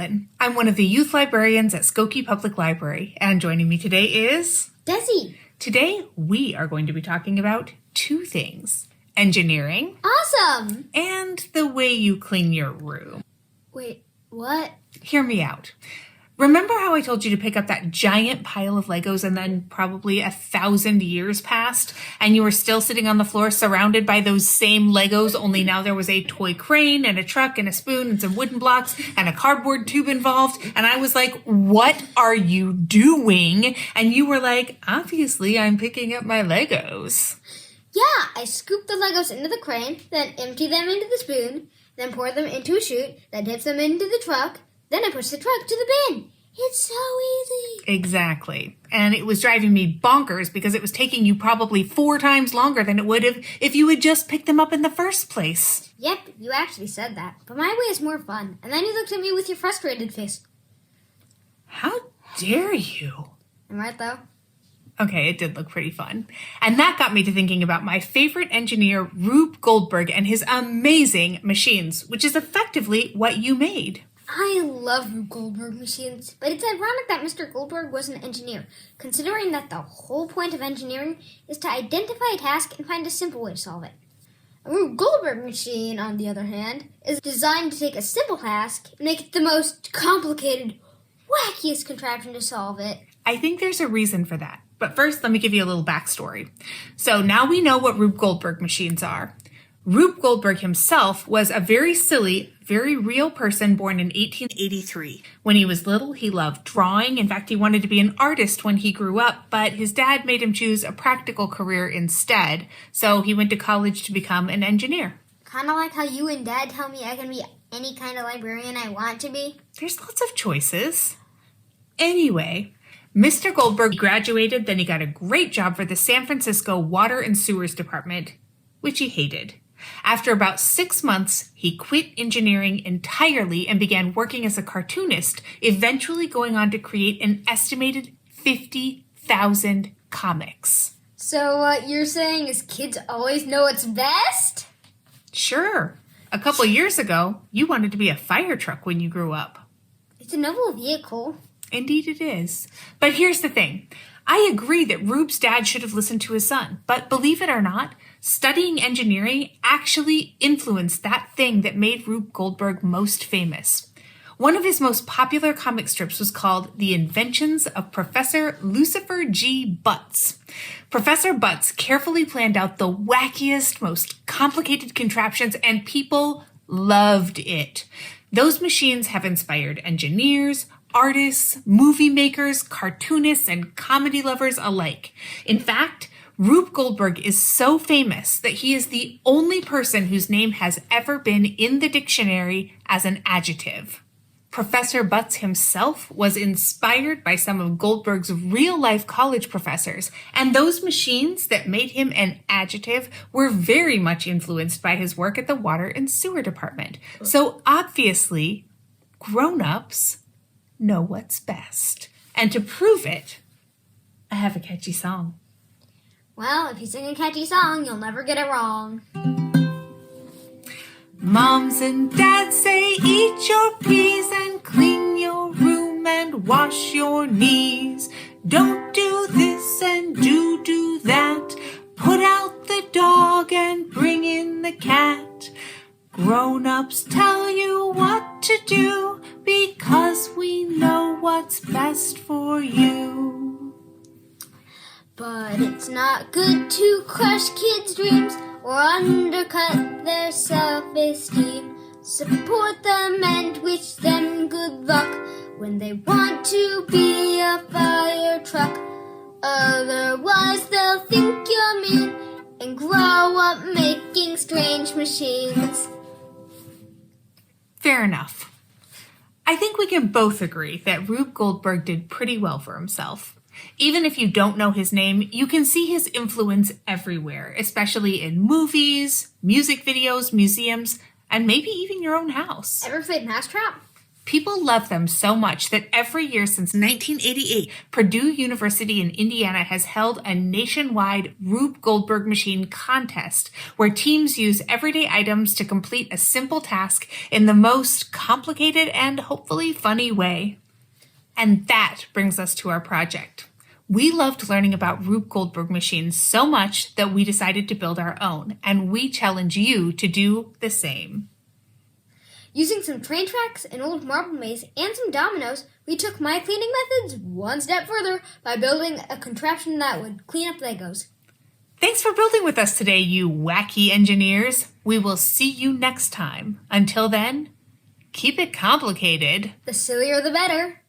Caitlin. I'm one of the youth librarians at Skokie Public Library, and joining me today is... Desi. Today, we are going to be talking about two things. Engineering. Awesome! And the way you clean your room. Wait, what? Hear me out. Remember how I told you to pick up that giant pile of Legos and then probably 1,000 years passed and you were still sitting on the floor surrounded by those same Legos, only now there was a toy crane and a truck and a spoon and some wooden blocks and a cardboard tube involved. And I was like, what are you doing? And you were like, obviously I'm picking up my Legos. Yeah, I scoop the Legos into the crane, then empty them into the spoon, then pour them into a chute, then dip them into the truck, then I push the truck to the bin. It's so easy. Exactly. And it was driving me bonkers because it was taking you probably 4 times longer than it would have if you had just picked them up in the first place. Yep, you actually said that. But my way is more fun. And then you looked at me with your frustrated face. How dare you? I'm right, though. Okay, it did look pretty fun. And that got me to thinking about my favorite engineer, Rube Goldberg, and his amazing machines, which is effectively what you made. I love Rube Goldberg machines, but it's ironic that Mr. Goldberg was an engineer, considering that the whole point of engineering is to identify a task and find a simple way to solve it. A Rube Goldberg machine, on the other hand, is designed to take a simple task and make it the most complicated, wackiest contraption to solve it. I think there's a reason for that. But first, let me give you a little backstory. So now we know what Rube Goldberg machines are. Rube Goldberg himself was a very silly, very real person born in 1883. When he was little, he loved drawing. In fact, he wanted to be an artist when he grew up, but his dad made him choose a practical career instead. So he went to college to become an engineer. Kind of like how you and Dad tell me I can be any kind of librarian I want to be. There's lots of choices. Anyway, Mr. Goldberg graduated, then he got a great job for the San Francisco Water and Sewers Department, which he hated. After about 6 months, he quit engineering entirely and began working as a cartoonist, eventually going on to create an estimated 50,000 comics. So what you're saying is kids always know what's best? Sure. A couple years ago, you wanted to be a fire truck when you grew up. It's a noble vehicle. Indeed it is. But here's the thing. I agree that Rube's dad should have listened to his son, but believe it or not, studying engineering actually influenced that thing that made Rube Goldberg most famous. One of his most popular comic strips was called The Inventions of Professor Lucifer G. Butts. Professor Butts carefully planned out the wackiest, most complicated contraptions, and people loved it. Those machines have inspired engineers, artists, movie makers, cartoonists, and comedy lovers alike. In fact, Rube Goldberg is so famous that he is the only person whose name has ever been in the dictionary as an adjective. Professor Butts himself was inspired by some of Goldberg's real-life college professors, and those machines that made him an adjective were very much influenced by his work at the Water and Sewer Department. So obviously, grown-ups know what's best. And to prove it, I have a catchy song. Well, if you sing a catchy song, you'll never get it wrong. Moms and dads say eat your peas and clean your room and wash your knees. Don't do this and do that. Put out the dog and bring in the cat. Grown-ups tell you what to do because we know what's best for you. But it's not good to crush kids' dreams or undercut their self-esteem. Support them and wish them good luck when they want to be a fire truck. Otherwise they'll think you're mean and grow up making strange machines. Fair enough. I think we can both agree that Rube Goldberg did pretty well for himself. Even if you don't know his name, you can see his influence everywhere, especially in movies, music videos, museums, and maybe even your own house. Ever played Mousetrap? People love them so much that every year since 1988, Purdue University in Indiana has held a nationwide Rube Goldberg machine contest where teams use everyday items to complete a simple task in the most complicated and hopefully funny way. And that brings us to our project. We loved learning about Rube Goldberg machines so much that we decided to build our own, and we challenge you to do the same. Using some train tracks, an old marble maze, and some dominoes, we took my cleaning methods one step further by building a contraption that would clean up Legos. Thanks for building with us today, you wacky engineers. We will see you next time. Until then, keep it complicated. The sillier the better.